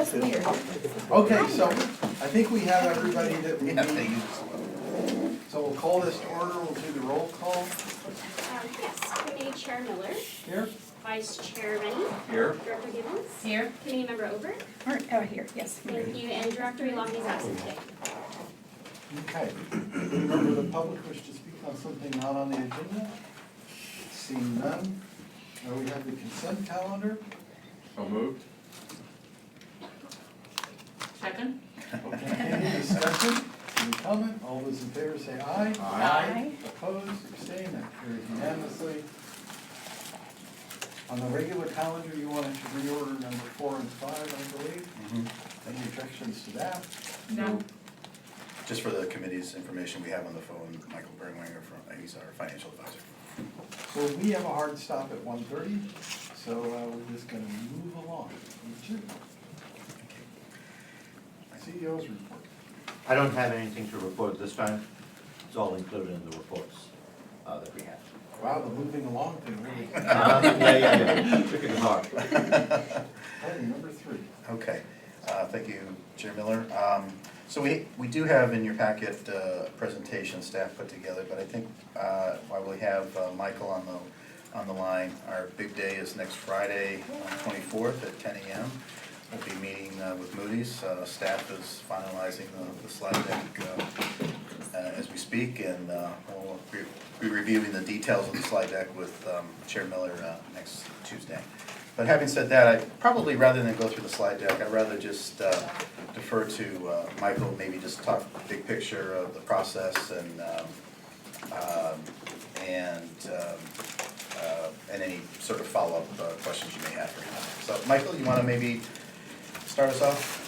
That's weird. Okay, so I think we have everybody that we need. So we'll call this to order, we'll do the roll call. Yes, Committee Chair Miller, Here? Vice Chair Rennie, Here. Director Gibbons, Here. Committee Member Over, Here, yes. thank you, and Director Elahi is absent today. Okay. Any member of the public wish to speak on something not on the agenda? Seeing none. We have the consent calendar. So moved. Second? Okay, any discussion, any comment? All those in favor say aye. Aye. Opposed, abstained, that carries unanimously. On the regular calendar, you wanted to reorder number 4 and 5, I believe. Any objections to that? No. Just for the committee's information, we have on the phone Michael Burnwanger he's our financial advisor. So we have a hard stop at 1:30, so we're just gonna move along. CEO's report. I don't have anything to report this time. It's all included in the reports that we have. Wow, the moving along thing really. Yeah. Took it hard. Item number 3. Okay, thank you, Chair Miller. So we do have in your packet a presentation staff put together, but I think while we have Michael on the line, our big day is next Friday, 24th at 10 a.m. We'll be meeting with Moody's. Staff is finalizing the slide deck as we speak, and we'll be reviewing the details of the slide deck with Chair Miller next Tuesday. But having said that, I probably, rather than go through the slide deck, I'd rather just defer to Michael, maybe just talk big picture of the process and any sort of follow-up questions you may have for him. So, Michael, you want to maybe start us off?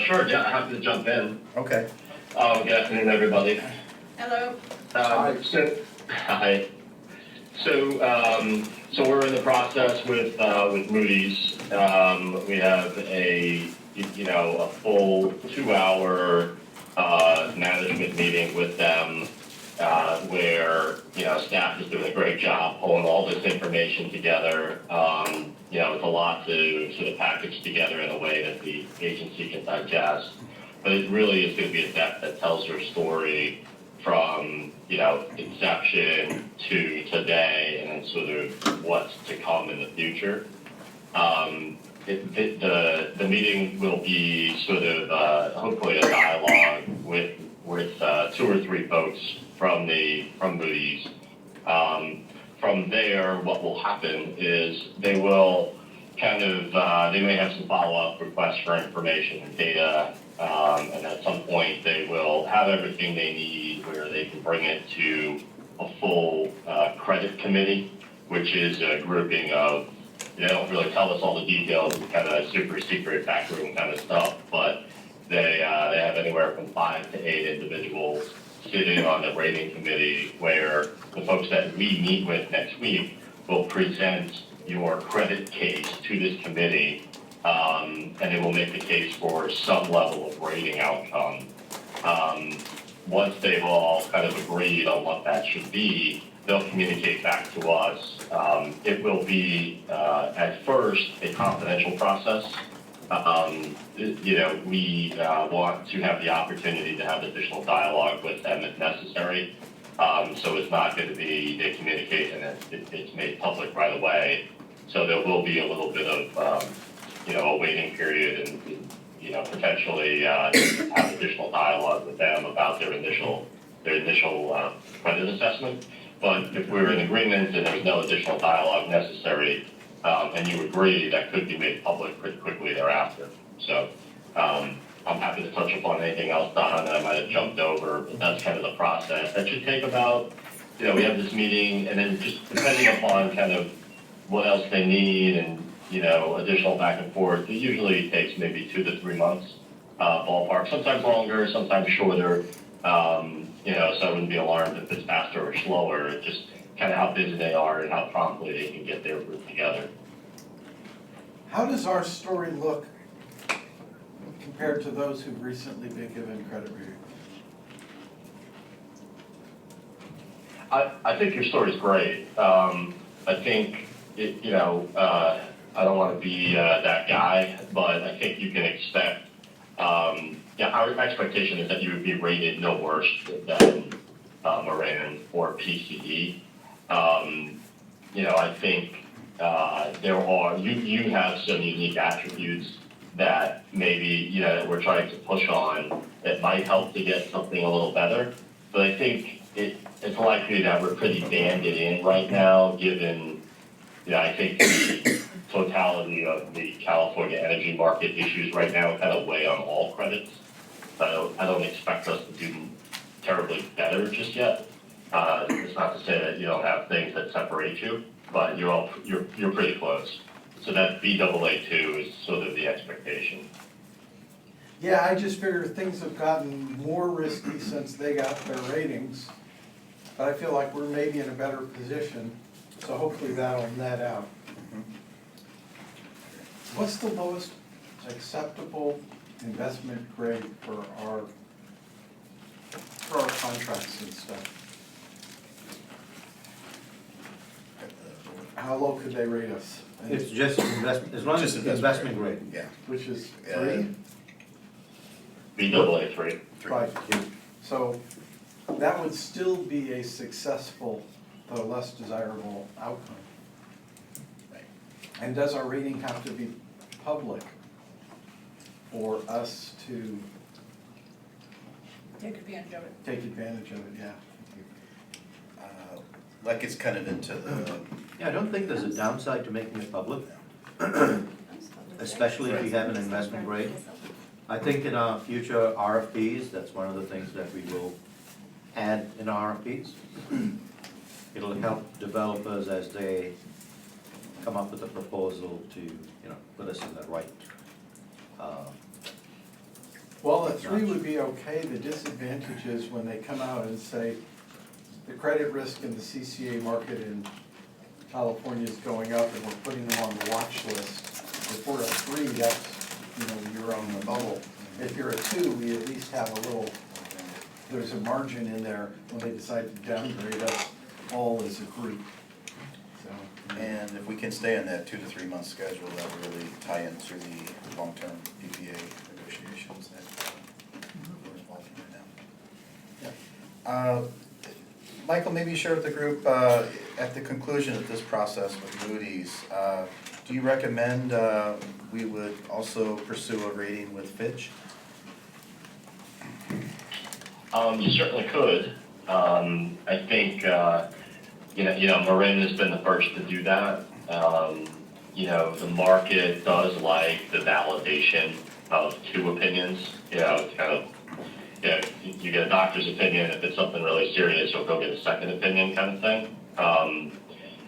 Sure, yeah, happy to jump in. Okay. Good afternoon, everybody. Hello. Hi. So we're in the process with Moody's. We have a full 2-hour management meeting with them, where staff is doing a great job pulling all this information together. It's a lot to sort of package together in a way that the agency can digest. But it really is going to be a deck that tells your story from inception to today, and then sort of what's to come in the future. The meeting will be sort of hopefully a dialogue with 2 or 3 folks from Moody's. From there, what will happen is they will they may have some follow-up requests for information and data, and at some point they will have everything they need where they can bring it to a full credit committee, which is a grouping of, they don't really tell us all the details, kind of super secret backroom kind of stuff, but they have anywhere from 5 to 8 individuals sitting on the rating committee, where the folks that we meet with next week will present your credit case to this committee, and they will make the case for some level of rating outcome. Once they've all kind of agreed on what that should be, they'll communicate back to us. It will be, at first, a confidential process. We want to have the opportunity to have additional dialogue with them if necessary. So it's not going to be, they communicate and it's made public right away. So there will be a little bit of, a waiting period and potentially have additional dialogue with them about their initial credit assessment. But if we're in agreement and there's no additional dialogue necessary, and you agree, that could be made public pretty quickly thereafter. So I'm happy to touch upon anything else, Don, that I might have jumped over, but that's kind of the process. That should take about, we have this meeting, and then just depending upon kind of what else they need and, additional back and forth, it usually takes maybe 2 to 3 months, ballpark, sometimes longer, sometimes shorter. So I wouldn't be alarmed if it's faster or slower. It's just kind of how busy they are and how promptly they can get their group together. How does our story look compared to those who've recently been given credit review? I think your story's great. I think I don't want to be that guy, but I think you can expect, our expectation is that you would be rated no worse than Moran or PCE. I think you have some unique attributes that maybe, that we're trying to push on that might help to get something a little better. But I think it's likely that we're pretty banded in right now, given, I think the totality of the California energy market issues right now kind of weigh on all credits. So I don't expect us to do terribly better just yet. It's not to say that you don't have things that separate you, but you're pretty close. So that BAA2 is sort of the expectation. Yeah, I just figure things have gotten more risky since they got their ratings, but I feel like we're maybe in a better position, so hopefully that'll net out. What's the lowest acceptable investment grade for our contracts and stuff? How low could they rate us? It's just investment, as long as Just it's investment grade. Yeah. Which is Yeah. 3? BAA3. Right, so that would still be a successful, though less desirable outcome. Right. And does our rating have to be public for us to Take advantage of it. take advantage of it, yeah? Like it's kind of into the, Yeah, I don't think there's a downside to making it public, especially if you have an investment grade. I think in our future RFPs, that's one of the things that we will add in RFPs. It'll help developers as they come up with a proposal to, put us in the right. Well, a 3 would be okay. The disadvantage is when they come out and say, the credit risk in the CCA market in California is going up and we're putting them on the watch list. If we're a 3, that's, you're on the bubble. If you're a 2, we at least have a little, there's a margin in there when they decide to downgrade us all as a group. So, and if we can stay on that 2 to 3 month schedule, that will really tie into the long-term PPA negotiations that we're involved in right now. yeah. Michael, maybe you share with the group, at the conclusion of this process with Moody's, do you recommend we would also pursue a rating with Fitch? You certainly could. I think, Marin has been the first to do that. The market does like the validation of 2 opinions. It's kind of, you get a doctor's opinion. If it's something really serious, you'll go get a second opinion kind of thing.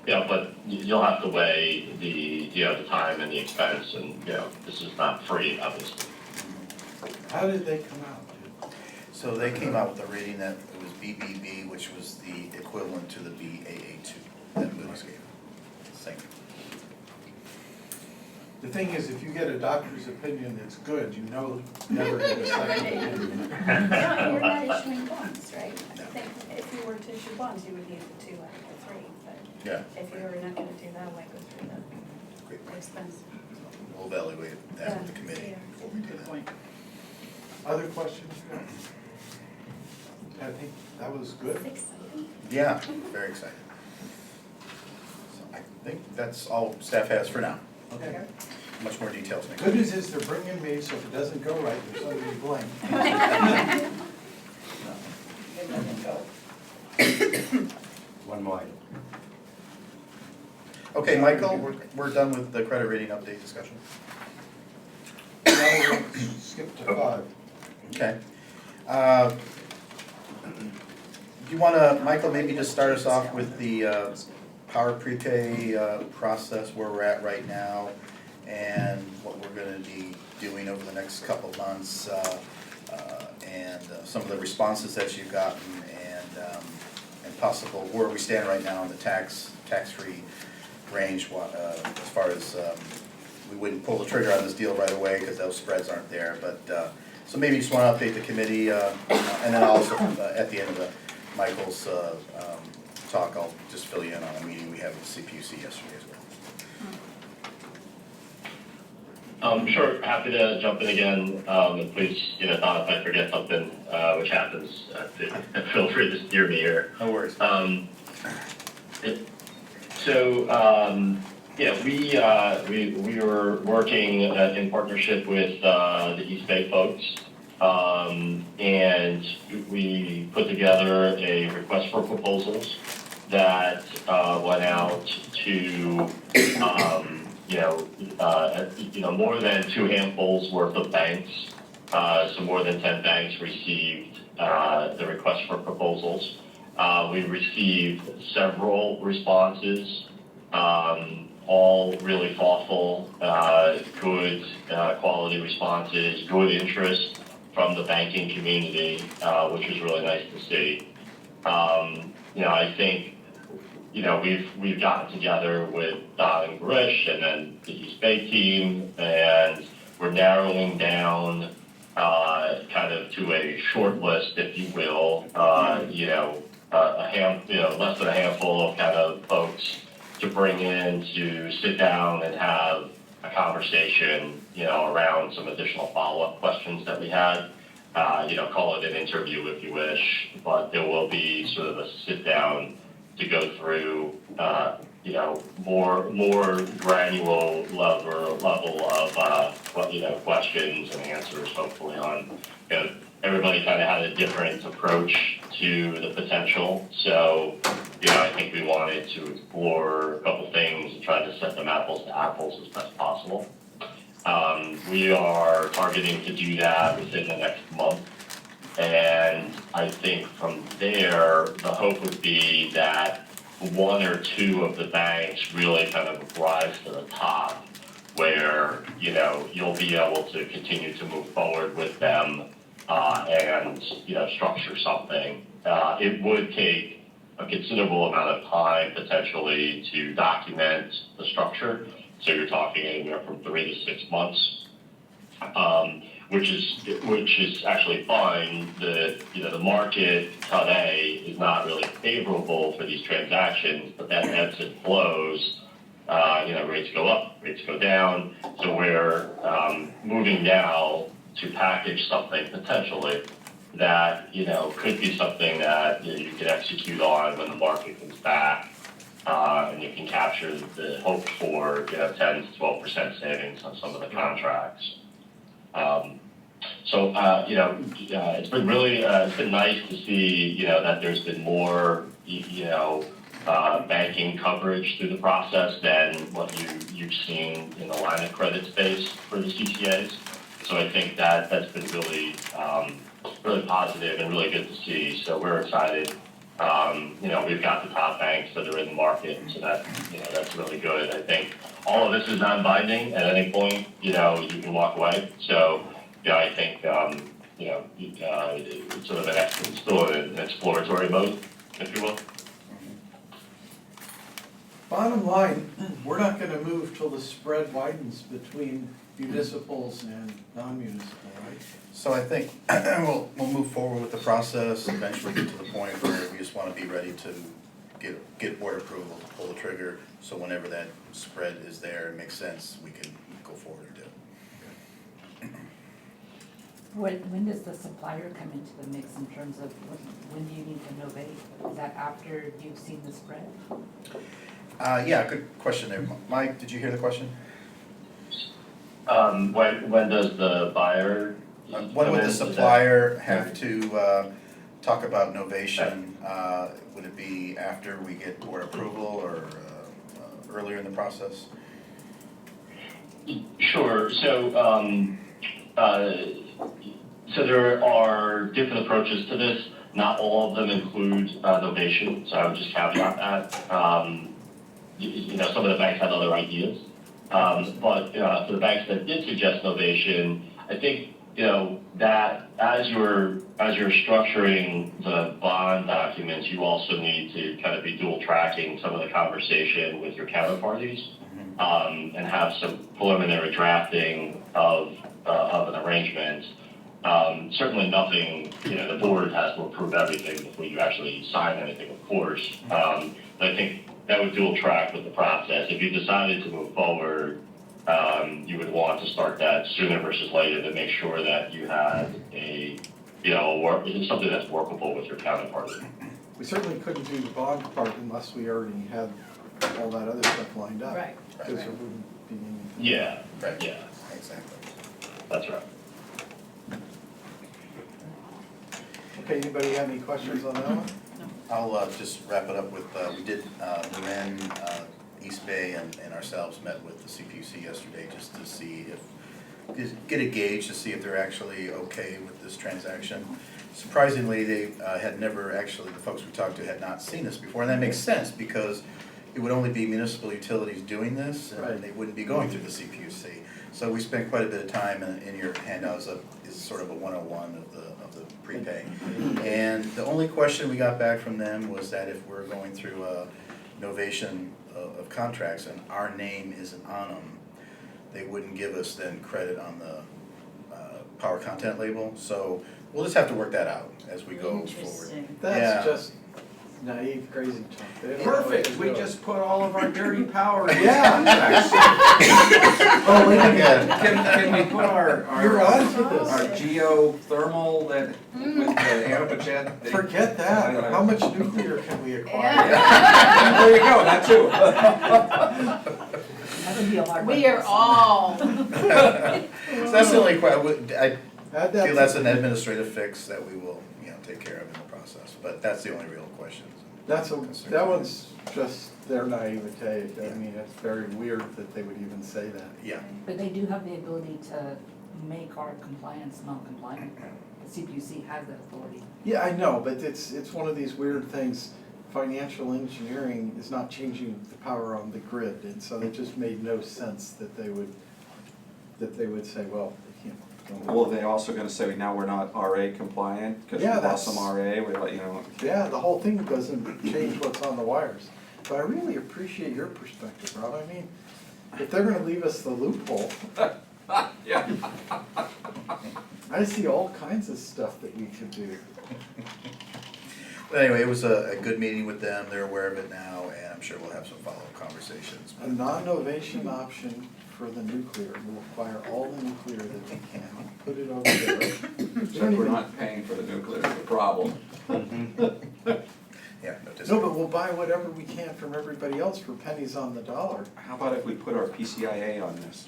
But you'll have to weigh the time and the expense, and, this is not free, obviously. How did they come out? So they came out with a rating that it was BBB, which was the equivalent to the BAA2 that Moody's gave. Same. The thing is, if you get a doctor's opinion that's good, you never get a second opinion. No, you're not issuing bonds, right? I think if you were to issue bonds, you would need the 2 out of the 3, but Yeah. if you were not gonna do that, why go through Great the point. expense? We'll evaluate that with the committee Yeah. before we do Good that. point. Other questions? I think that was good. Yeah, very excited. So I think that's all staff has for now. Okay. Much more details next Good week. news is they're bringing me, so if it doesn't go right, there's somebody to blame. One more item. Okay, Michael, we're done with the credit rating update discussion. Now we'll skip to 5. Okay. Do you want to, Michael, maybe just start us off with the power prepay process, where we're at right now, and what we're going to be doing over the next couple months, and some of the responses that you've gotten, and possible where we stand right now in the tax-free range, as far as we wouldn't pull the trigger on this deal right away because those spreads aren't there, but so maybe you just want to update the committee, and then also at the end of Michael's talk, I'll just fill you in on a meeting we had with CPUC yesterday as well. Sure, happy to jump in again, and please, Don, if I forget something, which happens, feel free to steer me here. No worries. We were working in partnership with the East Bay folks, and we put together a request for proposals that went out to more than 2 handfuls worth of banks. So more than 10 banks received the request for proposals. We received several responses, all really thoughtful, good quality responses, good interest from the banking community, which was really nice to see. I think we've gotten together with Don and Garish and then the East Bay team, and we're narrowing down kind of to a short list, if you will, less than a handful of kind of folks to bring in to sit down and have a conversation, around some additional follow-up questions that we had. Call it an interview if you wish, but there will be sort of a sit down to go through, more granular level of, questions and answers, hopefully on, everybody kind of had a different approach to the potential. So, I think we wanted to explore a couple things and try to set them apples to apples as best possible. We are targeting to do that within the next month. And I think from there, the hope would be that 1 or 2 of the banks really kind of rise to the top where, you'll be able to continue to move forward with them and, structure something. It would take a considerable amount of time potentially to document the structure. So you're talking anywhere from 3 to 6 months. Which is actually fine. The market today is not really favorable for these transactions, but that ebbs and flows. Rates go up, rates go down. So we're moving now to package something potentially that could be something that you can execute on when the market comes back, and you can capture the hoped for 10 to 12% savings on some of the contracts. It's been really, it's been nice to see, that there's been more, banking coverage through the process than what you've seen in the line of credit space for the CCAs. So I think that's been really, really positive and really good to see. So we're excited. We've got the top banks that are in the market, so that's really good. I think all of this is non-binding. At any point, you can walk away. So, I think, it's sort of it's still in an exploratory mode, if you will. Bottom line, we're not gonna move till the spread widens between municipals and non-municipal, right? So I think we'll move forward with the process, eventually get to the point where we just want to be ready to get board approval to pull the trigger. So whenever that spread is there, it makes sense, we can go forward and do it. When does the supplier come into the mix in terms of when do you need to novate? Is that after you've seen the spread? Yeah, good question there. Mike, did you hear the question? When does the buyer? When would the supplier have to talk about novation? Would it be after we get board approval or earlier in the process? Sure. So there are different approaches to this. Not all of them include novation, so I would just caveat that. Some of the banks had other ideas. But for the banks that did suggest novation, I think, that as you're structuring the bond documents, you also need to kind of be dual tracking some of the conversation with your counterparties, and have some preliminary drafting of an arrangement. Certainly nothing, the board has to approve everything before you actually sign anything, of course. But I think that would dual track with the process. If you decided to move forward, you would want to start that sooner versus later to make sure that you had something that's workable with your counterparty. We certainly couldn't do the bond part unless we already had all that other stuff lined up. Right. Because there wouldn't be anything. Yeah, Right. yeah, Exactly. that's right. Okay, anybody have any questions on that one? I'll just wrap it up with, we did, Luann, East Bay and ourselves met with the CPUC yesterday just to see if, just get a gauge to see if they're actually okay with this transaction. Surprisingly, they had never actually, the folks we talked to had not seen this before, and that makes sense because it would only be municipal utilities doing this, Right. and they wouldn't be going through the CPUC. So we spent quite a bit of time in your handouts is sort of a 101 of the prepay. And the only question we got back from them was that if we're going through a novation of contracts and our name isn't on them, they wouldn't give us then credit on the power content label. So we'll just have to work that out as we go forward. Interesting. That's Yeah. just naive, crazy talk. They don't know what Perfect, they're we doing. just put all of our dirty power in Yeah. contracts. Oh, wait a minute. Can we put You're our on to this. geothermal that, with the Anapachet? Forget that. How much nuclear can we acquire? Yeah. There you go, that too. That would be a hard one. We are all. So that's the only question, I Add that feel that's to- an administrative fix that we will, take care of in the process, but that's the only real question. that one's just their naivete. I mean, it's very weird that they would even say that. Yeah, But they do have the ability to make our compliance non-compliant. The CPUC has that authority. Yeah, I know, but it's one of these weird things. Financial engineering is not changing the power on the grid, and so it just made no sense that they would say, well, they can't. Well, are they also gonna say, now we're not RA compliant, because we Yeah, lost some that's- RA, we let you know. Yeah, the whole thing doesn't change what's on the wires. But I really appreciate your perspective, Rob. I mean, if they're gonna leave us the loophole, Yeah. I see all kinds of stuff that we could do. but anyway, it was a good meeting with them, they're aware of it now, and I'm sure we'll have some follow-up conversations. A non-novation option for the nuclear, we'll acquire all the nuclear that we can, put it over there. We don't We're even- not paying for the nuclear, it's a problem. Yeah, no No, disagreement. but we'll buy whatever we can from everybody else for pennies on the dollar. How about if we put our PCIA on this?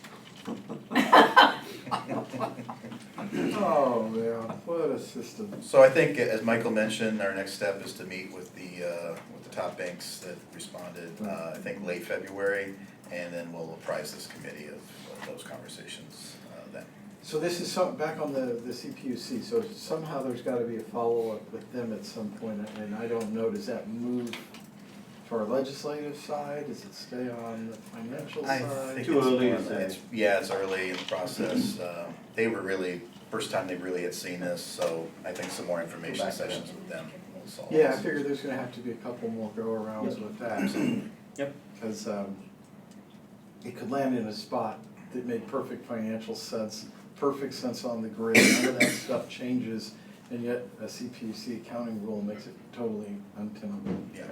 Oh, man, what a system. So I think, as Michael mentioned, our next step is to meet with the top banks that responded, I think late February, and then we'll apprise this committee of those conversations then. So this is back on the CPUC, so somehow there's gotta be a follow-up with them at some point, and I don't know, does that move to our legislative side, does it stay on the financial I side? think Too it's early more- to say. it's early in the process. They were really, first time they really had seen this, so I think some more information back to them. sessions with them will solve Yeah, I this. figure there's gonna have to be a couple more go-arounds with that. Yep. Because it could land in a spot that made perfect financial sense, perfect sense on the grid, none of that stuff changes, and yet a CPUC accounting rule makes it totally untenable. Yeah.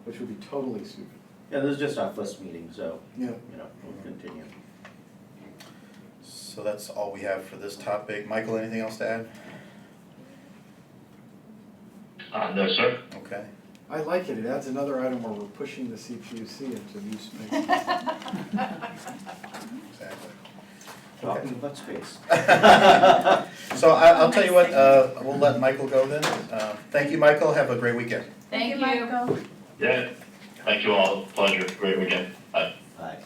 Which would be totally stupid. Yeah, this is just our first meeting, so, Yeah. we'll continue. So that's all we have for this topic. Michael, anything else to add? No, sir. Okay. I like it, it adds another item where we're pushing the CPUC into new space. Exactly. Talking about space. So I'll tell you what, we'll let Michael go then. Thank you, Michael. Have a great weekend. Thank you, Michael. Yeah, thank you all, pleasure, great weekend, bye. Bye.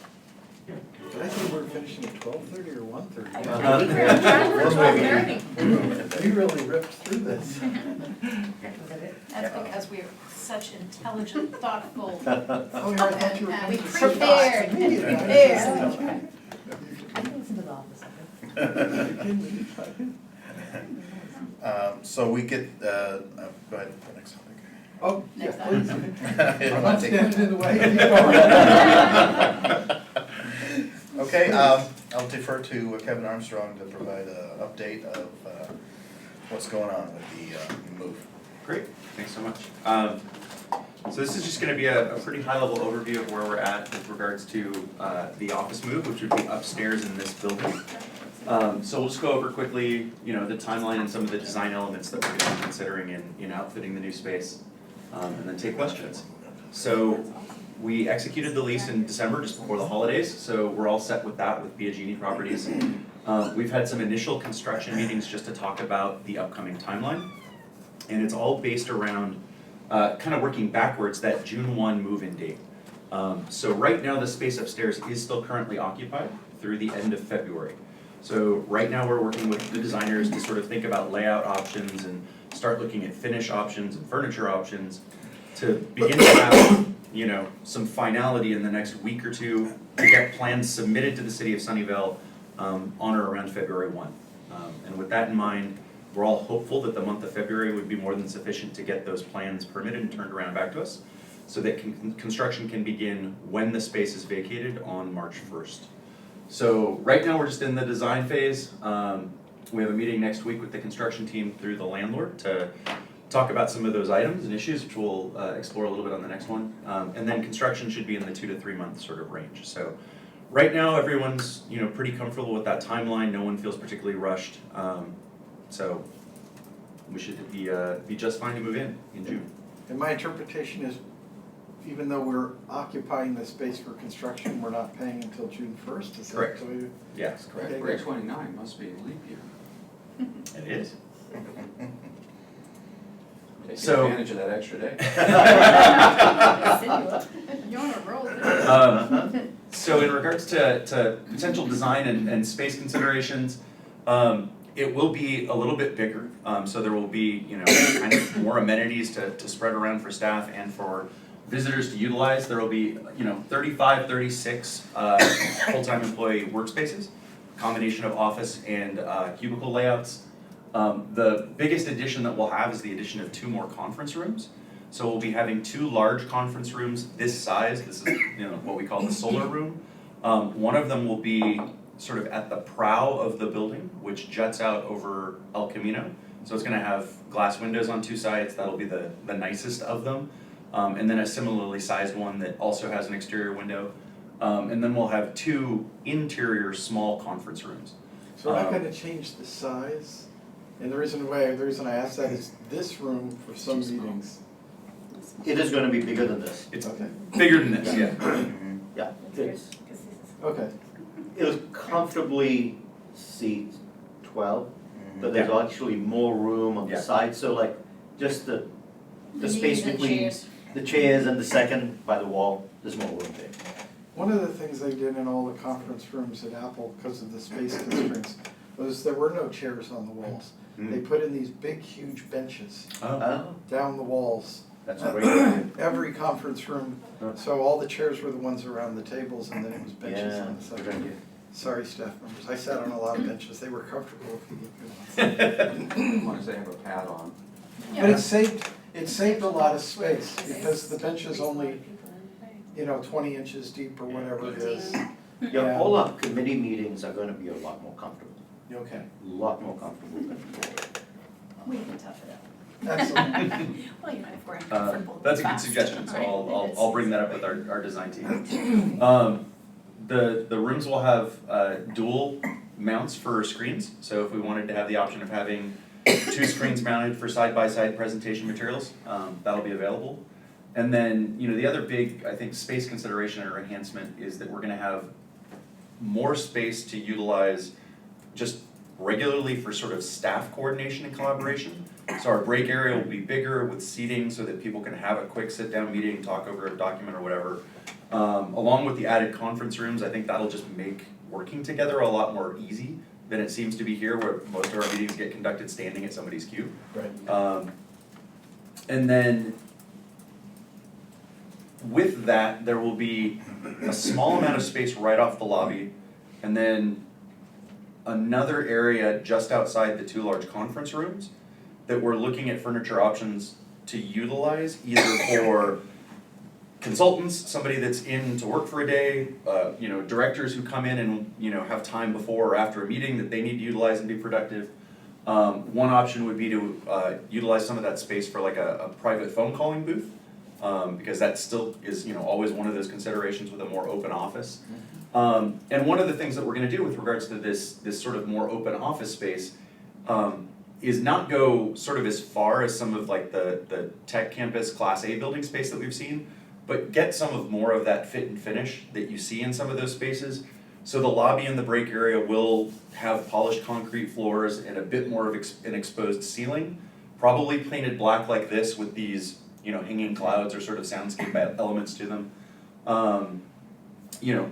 Did I say we're finishing at 12:30 or 1:30? I think we're on track for 12:30. We really ripped through this. Was that it? That's because we're such intelligent, thoughtful. Oh, yeah, I thought you were We going to prepared, surprise me. prepared. I can listen to the office. So we get, go ahead, the next topic. Oh, yeah, Next please. I'm I'm not standing in the way. Keep going. Okay, I'll defer to Kevin Armstrong to provide an update of what's going on with the move. Great, thanks so much. So this is just gonna be a pretty high-level overview of where we're at with regards to the office move, which would be upstairs in this building. So we'll just go over quickly, the timeline and some of the design elements that we're gonna be considering in outfitting the new space, and then take questions. So we executed the lease in December, just before the holidays, so we're all set with that with Biagini Properties. We've had some initial construction meetings just to talk about the upcoming timeline, and it's all based around kind of working backwards, that June 1 move-in date. So right now, the space upstairs is still currently occupied through the end of February. So right now, we're working with the designers to sort of think about layout options and start looking at finish options and furniture options to begin to have, some finality in the next week or two to get plans submitted to the city of Sunnyvale on or around February 1. And with that in mind, we're all hopeful that the month of February would be more than sufficient to get those plans permitted and turned around back to us, so that construction can begin when the space is vacated on March 1st. So right now, we're just in the design phase. We have a meeting next week with the construction team through the landlord to talk about some of those items and issues, which we'll explore a little bit on the next one. And then construction should be in the 2 to 3 month sort of range. So right now, everyone's pretty comfortable with that timeline. No one feels particularly rushed. So we should be just fine to move in June. And my interpretation is, even though we're occupying the space for construction, we're not paying until June 1st, is that Correct. the way? Yes, correct. Okay, February good. 29 must be a leap year. It is. Taking So- advantage of that extra day. You're on a roll. So in regards to potential design and space considerations, it will be a little bit bigger. So there will be, kind of more amenities to spread around for staff and for visitors to utilize. There will be, 35, 36 full-time employee workspaces, combination of office and cubicle layouts. The biggest addition that we'll have is the addition of 2 more conference rooms. So we'll be having 2 large conference rooms this size. This is what we call the solar room. One of them will be sort of at the prow of the building, which juts out over El Camino. So it's going to have glass windows on 2 sides. That'll be the nicest of them. And then a similarly sized one that also has an exterior window. And then we'll have 2 interior small conference rooms. So we're not gonna change the size, and the reason I asked that is this room for some meetings. It is gonna be bigger than this. It's Okay, bigger than this, yeah. Yeah, it's, okay. it'll comfortably seat 12, but there's Yeah. actually more room on the Yeah. side, so like, just the space between the chairs and the second by the wall, there's more room there. One of the things they did in all the conference rooms at Apple, because of the space constraints, was there were no chairs on the walls. They put in these big, huge benches Oh. down the walls. That's a great idea. Every conference room, so all the chairs were the ones around the tables, and then it was benches Yeah, on the good side. idea. Sorry, staff members, I sat on a lot of benches, they were comfortable if you get good ones. As long as they have a pad on. But it saved a lot of space, because the bench is only, 20 inches deep or whatever it is. Yeah, all our committee meetings are gonna be a lot more comfortable, Okay, a lot more comfortable than before. We can tough it excellent. Well, if we're uncomfortable. That's a good fast. suggestion, so Right. I'll bring that up with our design team. The rooms will have dual mounts for screens, so if we wanted to have the option of having 2 screens mounted for side-by-side presentation materials, that'll be available. And then, the other big, I think, space consideration or enhancement is that we're gonna have more space to utilize just regularly for sort of staff coordination and collaboration. So our break area will be bigger with seating so that people can have a quick sit-down meeting, talk over a document or whatever. Along with the added conference rooms, I think that'll just make working together a lot more easy than it seems to be here, where most of our meetings get conducted standing at somebody's cue. Right. And then with that, there will be a small amount of space right off the lobby, and then another area just outside the 2 large conference rooms that we're looking at furniture options to utilize, either for consultants, somebody that's in to work for a day, directors who come in and, have time before or after a meeting that they need to utilize and be productive. One option would be to utilize some of that space for like a private phone calling booth. because that still is, always one of those considerations with a more open office. And one of the things that we're gonna do with regards to this sort of more open office space, is not go sort of as far as some of like the tech campus Class A building space that we've seen, but get some of more of that fit and finish that you see in some of those spaces. So the lobby and the break area will have polished concrete floors and a bit more of an exposed ceiling, probably painted black like this with these, hanging clouds or sort of soundscape elements to them.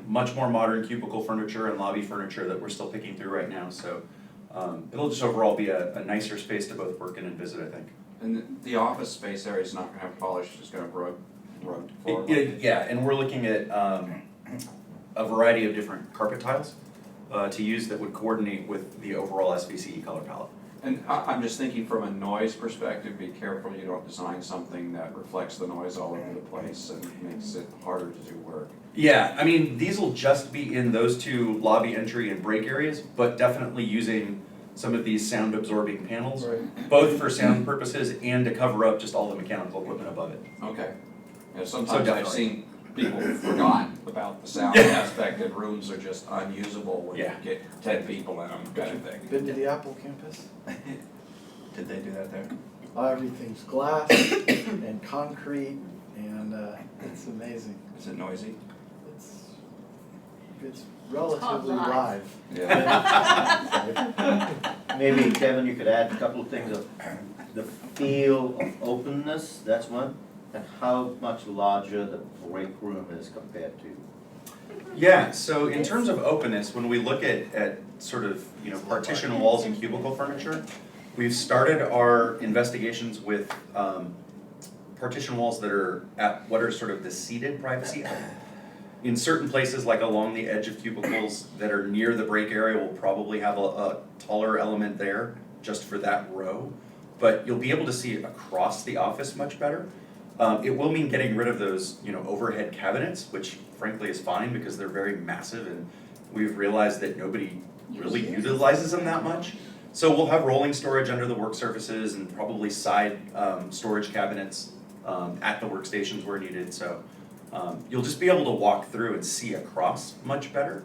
Much more modern cubicle furniture and lobby furniture that we're still picking through right now, so it'll just overall be a nicer space to both work in and visit, I think. And the office space area is not gonna have polish, it's gonna have rug floor. Yeah, and we're looking at a variety of different carpet tiles to use that would coordinate with the overall SVCE color palette. And I'm just thinking from a noise perspective, be careful you don't design something that reflects the noise all over the place and makes it harder to do work. Yeah, I mean, these will just be in those two lobby entry and break areas, but definitely using some of these sound absorbing panels, Right. both for sound purposes and to cover up just all the mechanical equipment above it. Okay. Sometimes I've definitely. seen people forgot about the sound aspect and rooms are just unusable when you Yeah. get 10 people in them kind of thing. Been to the Apple campus? Did they do that there? Everything's glass and concrete, and it's amazing. Is it noisy? It's relatively live. Yeah. Maybe Kevin, you could add a couple of things of the feel of openness, that's one, and how much larger the break room is compared to. Yeah, so in terms of openness, when we look at sort of, partition walls and cubicle furniture, we've started our investigations with partition walls that are at what are sort of the seated privacy. In certain places, like along the edge of cubicles that are near the break area, we'll probably have a taller element there just for that row. But you'll be able to see across the office much better. It will mean getting rid of those, overhead cabinets, which frankly is fine because they're very massive and we've realized that nobody really utilizes them that much. So we'll have rolling storage under the work surfaces and probably side storage cabinets at the workstations where needed. So you'll just be able to walk through and see across much better.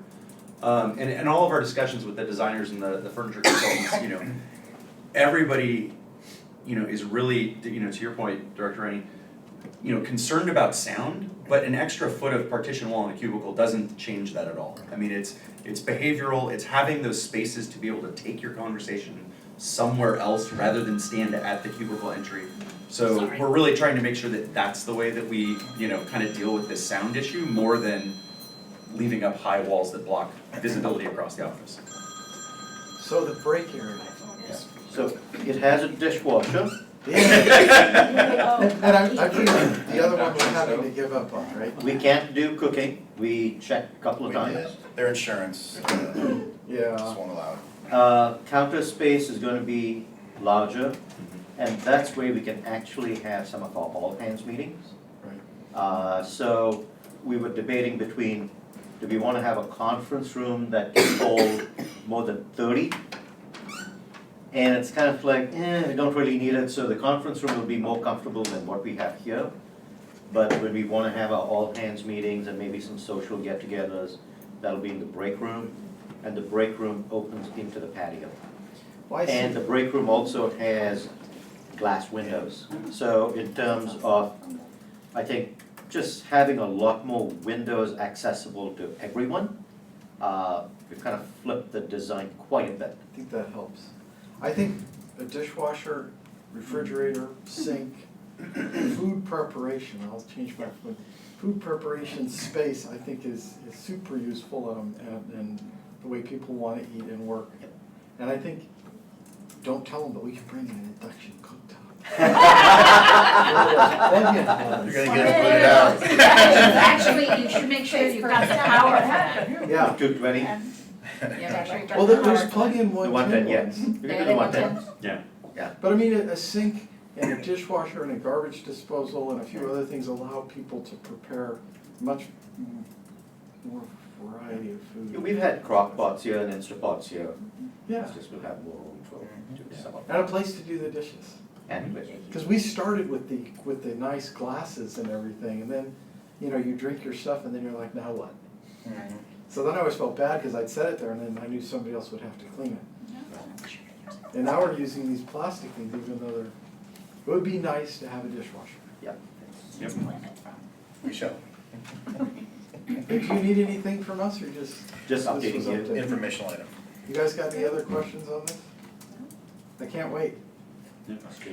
And all of our discussions with the designers and the furniture consultants, everybody, is really, to your point, Director Rennie, concerned about sound, but an extra foot of partition wall in a cubicle doesn't change that at all. I mean, it's behavioral, it's having those spaces to be able to take your conversation somewhere else rather than stand at the cubicle entry. So we're really trying to make sure that that's the way that we, kind of deal with this sound issue more than leaving up high walls that block visibility across the office. So the break area. So it has a dishwasher. And I think the other one we're having to give up on, right? We can't do cooking, we checked a couple of We times. did. Their insurance Yeah. just won't allow it. Counter space is gonna be larger, and that's where we can actually have some of our all-hands meetings. Right. So we were debating between, do we wanna have a conference room that can hold more than 30? And it's kind of like, we don't really need it, so the conference room will be more comfortable than what we have here. But when we wanna have our all-hands meetings and maybe some social get-togethers, that'll be in the break room, and the break room opens into the patio. Well, I see. And the break room also has glass windows. So in terms of, I think, just having a lot more windows accessible to everyone, we've kind of flipped the design quite a bit. I think that helps. I think a dishwasher, refrigerator, sink, food preparation, I'll change my food preparation space, I think is super useful and the way people wanna eat and work. And I think, don't tell them, but we can bring in an induction cooktop. You're gonna get us put it out. Actually, you should make sure you've got the power. Yeah, 220, well, there's plug-in the 110 110, yes. ones. You can do the 110. Yeah. But I mean, a sink and a dishwasher and a garbage disposal and a few other things allow people to prepare much more variety of food. We've had crock pots here and Instapots here. Yeah, It's just we'll have more room for to some of and a place to do the dishes. Anyway, Because we started with the nice glasses and everything, and then, you know, you drink your stuff and then you're like, now what? Mhm. So then I always felt bad because I'd set it there and then I knew somebody else would have to clean it. And now we're using these plastic things even though it would be nice to have a dishwasher. yep. Yep. We shall. Do you need anything from us or just? Just this was updating you. updated? Informational item. You guys got any other questions on this? I can't wait.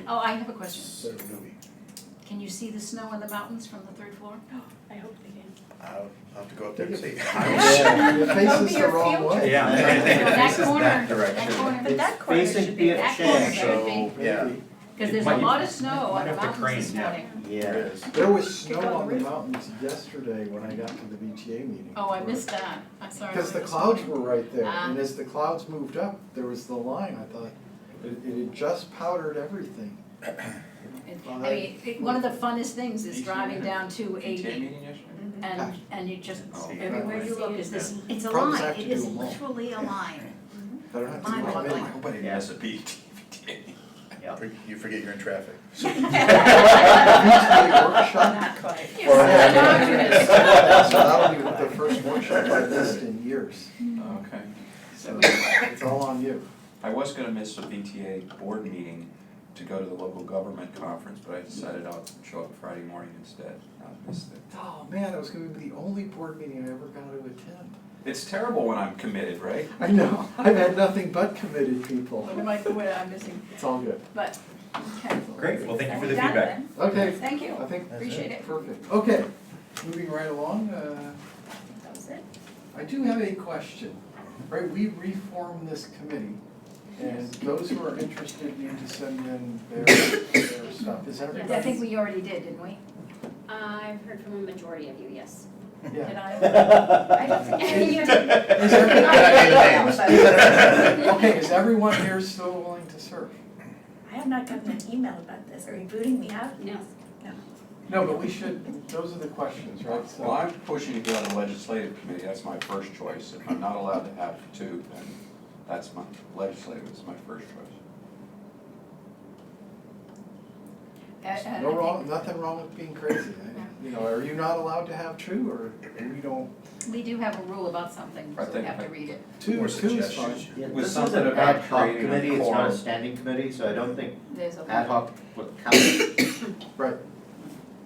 Oh, I have a question. So do we. Can you see the snow on the mountains from the third floor? I hope they can. I'll have to go up there and see. Yeah, it faces the your wrong field way. Yeah, I think it That faces corner, that that direction. corner. But that corner Facing should be, Pier that corner Chang, should be. So, yeah, Maybe. Because there's Might- a lot of snow might on the have to mountains crane, this yeah. morning. there Yeah. is. There was Could snow go on the on the roof. mountains yesterday when I got to the VTA meeting. Oh, I missed that. I'm sorry. Because the clouds were right there, Ah. and as the clouds moved up, there was the line, I thought, it had just powdered everything. I mean, one of the funnest things is driving down to PTA 80 meeting yesterday? and you just, Oh. everywhere you look is this, it's a Problems line, have to it do is them all. literally a line. I don't have to Mine do was my like- minute. I hope I didn't Yeah. miss a PTA. You forget you're in traffic. VTA workshop, not quite. You're so dangerous. so that'll be the first workshop I've missed in years, Okay. so it's all on you. I was gonna miss a VTA board meeting to go to the local government conference, but I decided I'll show up Friday morning instead. I missed it. Oh, man, it was gonna be the only board meeting I ever got to attend. It's terrible when I'm committed, right? I know, I've had nothing but committed people, What am I, what I'm missing, it's all good. but, okay. Great, well, thank you for the Done feedback. then. Okay, Thank you. I think, Appreciate it. perfect. Okay, moving right along, That was it. I do have a question. Right, we reformed this committee, and those who are interested need to send in their stuff. Is everybody? I think we already did, didn't we? I've heard from a majority of you, yes. Did Yeah. I? I don't think Is Not everybody? names. Okay, is everyone here still willing to serve? I have not gotten an email about this. Are you booting me out? No. No, but we should, those are the questions, right? Well, So, I'm pushing to be on the legislative committee, that's my first choice. If I'm not allowed to have two, then that's my, legislative is my first choice. And no I wrong, think nothing wrong with being crazy. You know, are you not allowed to have two, or we don't? we do have a rule about something, I so we think- have to read it. Two More is fine. suggestions. Yeah, With this is something an about ad hoc creating a committee, it's not a quorum. standing committee, so I don't think There's a. ad hoc would count. Right.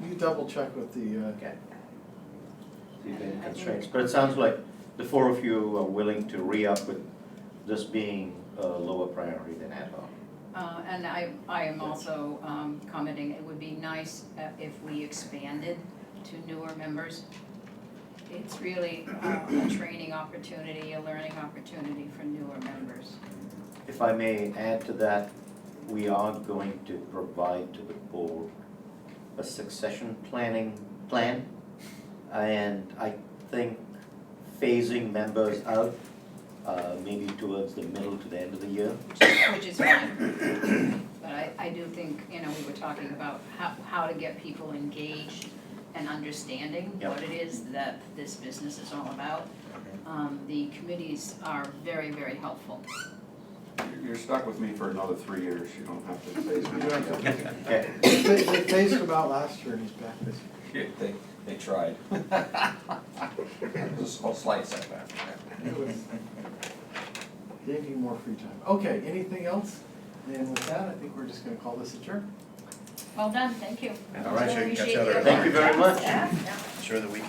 You double check with the, Okay. See if there are any constraints, but it sounds like the four of you are willing to re-up with this being a lower priority than ad hoc. And I am also commenting, it would be nice if we expanded to newer members. It's really a training opportunity, a learning opportunity for newer members. If I may add to that, we are going to provide to the board a succession plan. And I think phasing members out, maybe towards the middle to the end of the year. Which is fine. But I do think, you know, we were talking about how to get people engaged and understanding Yep. what it is that this business is all about. The committees are very, very helpful. You're stuck with me for another 3 years, you don't have to face me. Okay. they phased him out last year and he's back this year. They tried. It was a slight setback. It was- Gave you more free time. Okay, anything else? And with that, I think we're just gonna call this adjourned. Well done, thank you. All right, so you can catch Appreciate other. your Thank you very much. Yeah. Sure that we